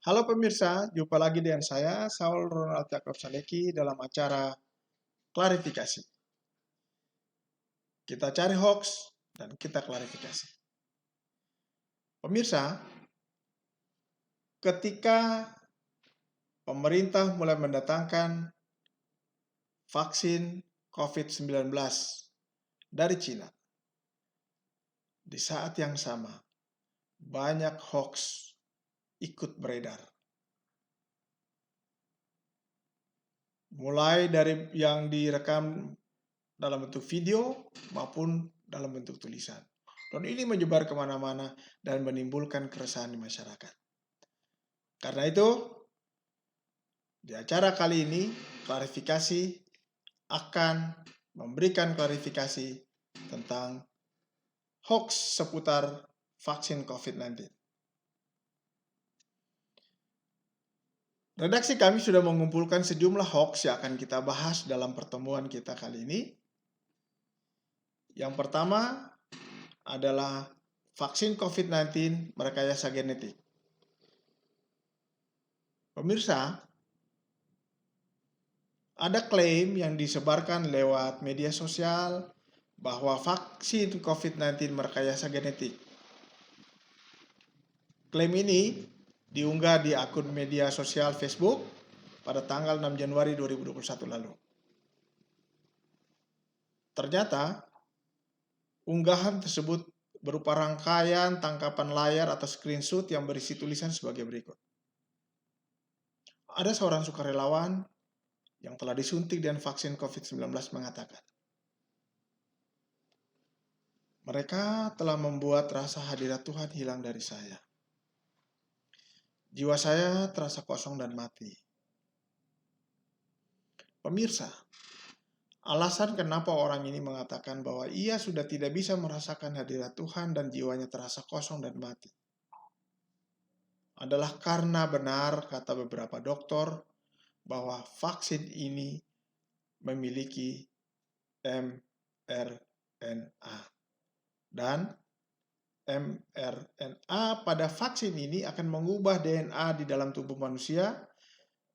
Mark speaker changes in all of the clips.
Speaker 1: Halo pemirsa, jumpa lagi dengan saya, Saul Ronald Jacob Saleki dalam acara klarifikasi. Kita cari hoax dan kita klarifikasi. Pemirsa, ketika pemerintah mulai mendatangkan vaksin COVID-19 dari Cina, di saat yang sama, banyak hoax ikut beredar. Mulai dari yang direkam dalam bentuk video maupun dalam bentuk tulisan. Dan ini menyebar kemana-mana dan menimbulkan keresahan di masyarakat. Karena itu, di acara kali ini, klarifikasi akan memberikan klarifikasi tentang hoax seputar vaksin COVID-19. Redaksi kami sudah mengumpulkan sejumlah hoax yang akan kita bahas dalam pertemuan kita kali ini. Yang pertama adalah vaksin COVID-19 merekayasa genetik. Pemirsa, ada klaim yang disebarkan lewat media sosial bahwa vaksin COVID-19 merekayasa genetik. Klaim ini diunggah di akun media sosial Facebook pada tanggal 6 Januari 2021 lalu. Ternyata, unggahan tersebut berupa rangkaian tangkapan layar atau screenshot yang berisi tulisan sebagai berikut. Ada seorang sukarelawan yang telah disuntik dengan vaksin COVID-19 mengatakan, mereka telah membuat rasa hadirat Tuhan hilang dari saya. Jiwa saya terasa kosong dan mati. Pemirsa, alasan kenapa orang ini mengatakan bahwa ia sudah tidak bisa merasakan hadirat Tuhan dan jiwanya terasa kosong dan mati adalah karena benar kata beberapa dokter bahwa vaksin ini memiliki mRNA. Dan mRNA pada vaksin ini akan mengubah DNA di dalam tubuh manusia,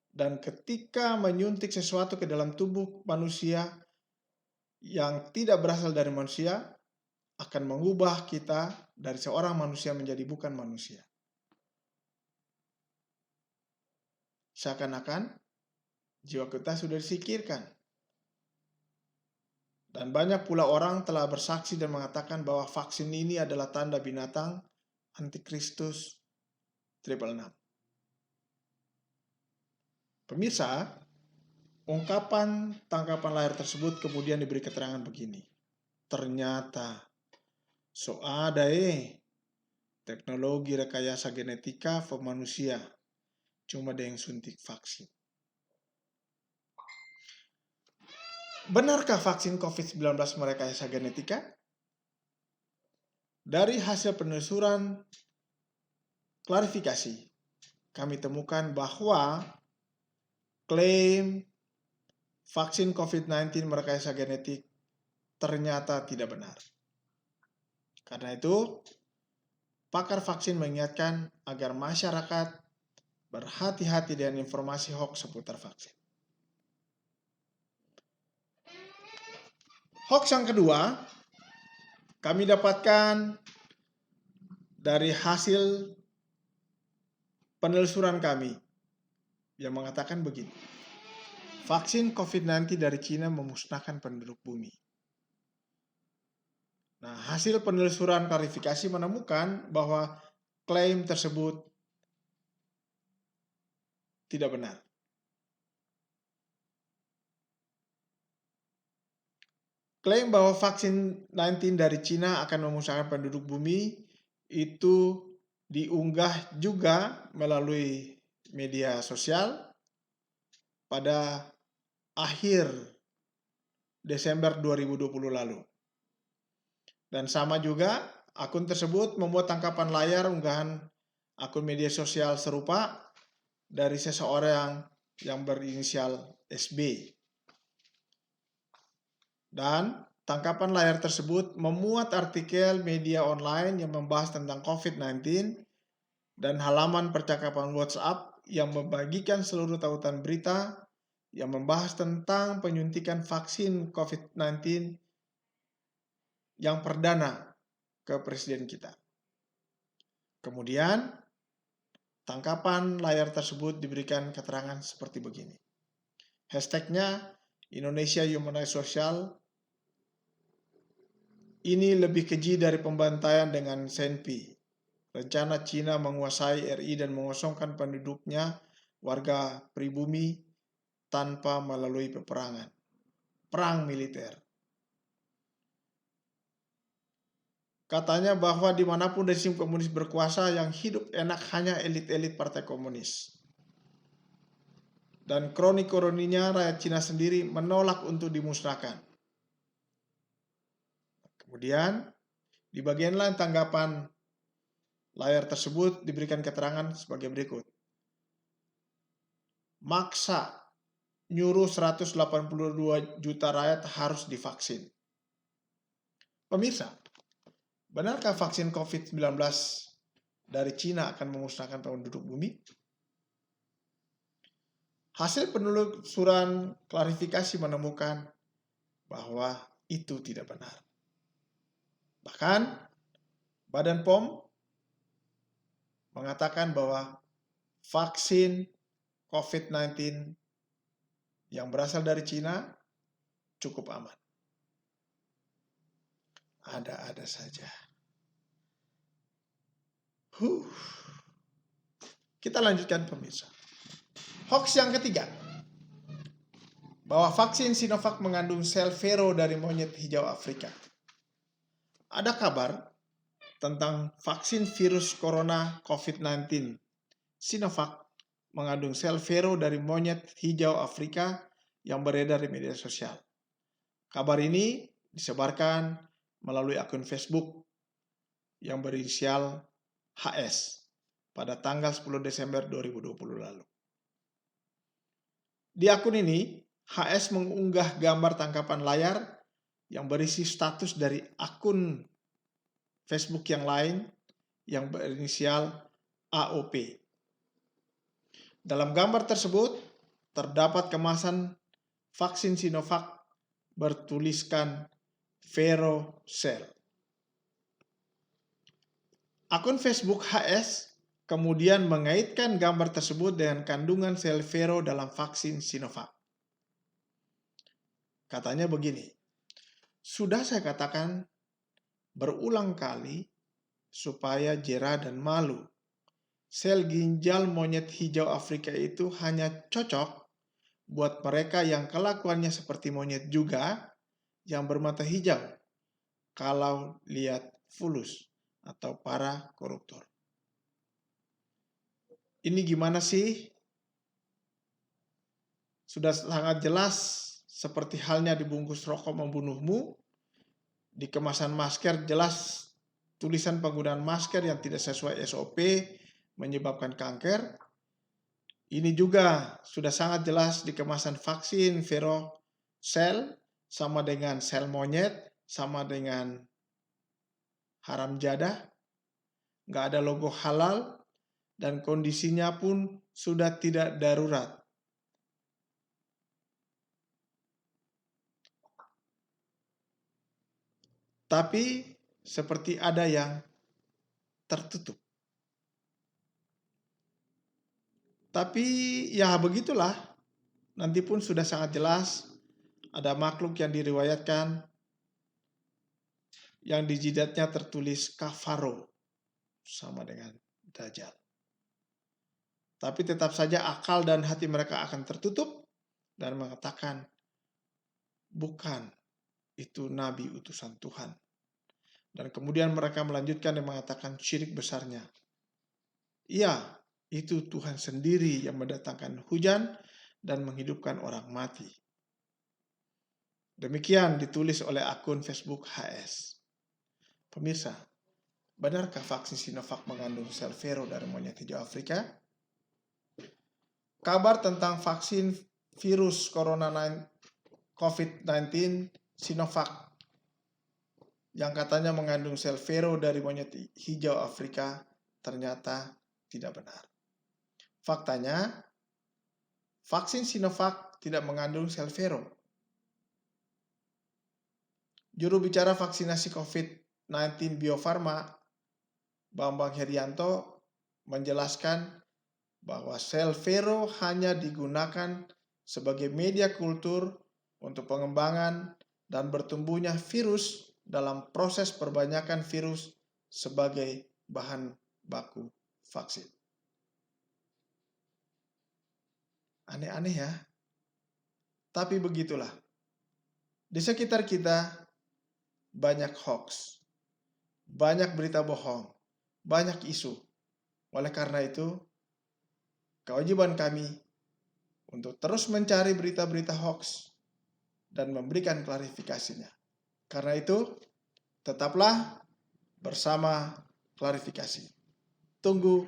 Speaker 1: dan ketika menyuntik sesuatu ke dalam tubuh manusia yang tidak berasal dari manusia, akan mengubah kita dari seorang manusia menjadi bukan manusia. Seakan-akan jiwa kita sudah disingkirkan. Dan banyak pula orang telah bersaksi dan mengatakan bahwa vaksin ini adalah tanda binatang antikristus 666. Pemirsa, ungkapan tangkapan layar tersebut kemudian diberi keterangan begini. Ternyata, so ada teknologi rekayasa genetika manusia, cuma ada yang suntik vaksin. Benarkah vaksin COVID-19 merekayasa genetika? Dari hasil penelusuran klarifikasi, kami temukan bahwa klaim vaksin COVID-19 merekayasa genetik ternyata tidak benar. Karena itu, pakar vaksin mengingatkan agar masyarakat berhati-hati dengan informasi hoax seputar vaksin. Hoax yang kedua, kami dapatkan dari hasil penelusuran kami yang mengatakan begini. Vaksin COVID-19 dari Cina memusnahkan penduduk bumi. Nah, hasil penelusuran klarifikasi menemukan bahwa klaim tersebut tidak benar. Klaim bahwa vaksin 19 dari Cina akan memusnahkan penduduk bumi itu diunggah juga melalui media sosial pada akhir Desember 2020 lalu. Dan sama juga, akun tersebut membuat tangkapan layar unggahan akun media sosial serupa dari seseorang yang berinisial SB. Dan tangkapan layar tersebut memuat artikel media online yang membahas tentang COVID-19 dan halaman percakapan WhatsApp yang membagikan seluruh tautan berita yang membahas tentang penyuntikan vaksin COVID-19 yang perdana ke presiden kita. Kemudian, tangkapan layar tersebut diberikan keterangan seperti begini. Hashtagnya Indonesia Human Rights Social. Ini lebih keji dari pembantaian dengan Senpi. Rencana Cina menguasai RI dan mengosongkan penduduknya, warga pribumi, tanpa melalui peperangan. Perang militer. Katanya bahwa dimanapun rezim komunis berkuasa, yang hidup enak hanya elit-elit partai komunis. Dan kroni-kroninya rakyat Cina sendiri menolak untuk dimusnahkan. Kemudian, di bagian lain tanggapan layar tersebut diberikan keterangan sebagai berikut. Maksa nyuruh 182 juta rakyat harus divaksin. Pemirsa, benarkah vaksin COVID-19 dari Cina akan memusnahkan penduduk bumi? Hasil penelusuran klarifikasi menemukan bahwa itu tidak benar. Bahkan, Badan POM mengatakan bahwa vaksin COVID-19 yang berasal dari Cina cukup aman. Ada-ada saja. Kita lanjutkan pemirsa. Hoax yang ketiga, bahwa vaksin Sinovac mengandung sel vero dari monyet hijau Afrika. Ada kabar tentang vaksin virus corona COVID-19. Sinovac mengandung sel vero dari monyet hijau Afrika yang beredar di media sosial. Kabar ini disebarkan melalui akun Facebook yang berinisial HS pada tanggal 10 Desember 2020 lalu. Di akun ini, HS mengunggah gambar tangkapan layar yang berisi status dari akun Facebook yang lain yang berinisial AOP. Dalam gambar tersebut, terdapat kemasan vaksin Sinovac bertuliskan VeroCell. Akun Facebook HS kemudian mengaitkan gambar tersebut dengan kandungan sel vero dalam vaksin Sinovac. Katanya begini, sudah saya katakan berulang kali supaya jera dan malu. Sel ginjal monyet hijau Afrika itu hanya cocok buat mereka yang kelakuannya seperti monyet juga, yang bermata hijau, kalau lihat fulus atau para koruptor. Ini gimana sih? Sudah sangat jelas seperti halnya dibungkus rokok membunuhmu, di kemasan masker jelas tulisan penggunaan masker yang tidak sesuai SOP menyebabkan kanker. Ini juga sudah sangat jelas di kemasan vaksin VeroCell, sama dengan sel monyet, sama dengan haram jadah, nggak ada logo halal, dan kondisinya pun sudah tidak darurat. Tapi seperti ada yang tertutup. Tapi ya begitulah, nanti pun sudah sangat jelas ada makhluk yang diriwayatkan yang di jidatnya tertulis kafaro, sama dengan Dajjal. Tapi tetap saja akal dan hati mereka akan tertutup dan mengatakan, bukan, itu nabi utusan Tuhan. Dan kemudian mereka melanjutkan dan mengatakan syirik besarnya. Iya, itu Tuhan sendiri yang mendatangkan hujan dan menghidupkan orang mati. Demikian ditulis oleh akun Facebook HS. Pemirsa, benarkah vaksin Sinovac mengandung sel vero dari monyet hijau Afrika? Kabar tentang vaksin virus corona COVID-19 Sinovac yang katanya mengandung sel vero dari monyet hijau Afrika ternyata tidak benar. Faktanya, vaksin Sinovac tidak mengandung sel vero. Juru bicara vaksinasi COVID-19 Bio Farma, Bambang Herianto, menjelaskan bahwa sel vero hanya digunakan sebagai media kultur untuk pengembangan dan bertumbuhnya virus dalam proses perbanyakan virus sebagai bahan baku vaksin. Aneh-aneh ya, tapi begitulah. Di sekitar kita banyak hoax, banyak berita bohong, banyak isu. Oleh karena itu, kewajiban kami untuk terus mencari berita-berita hoax dan memberikan klarifikasinya. Karena itu, tetaplah bersama klarifikasi. Tunggu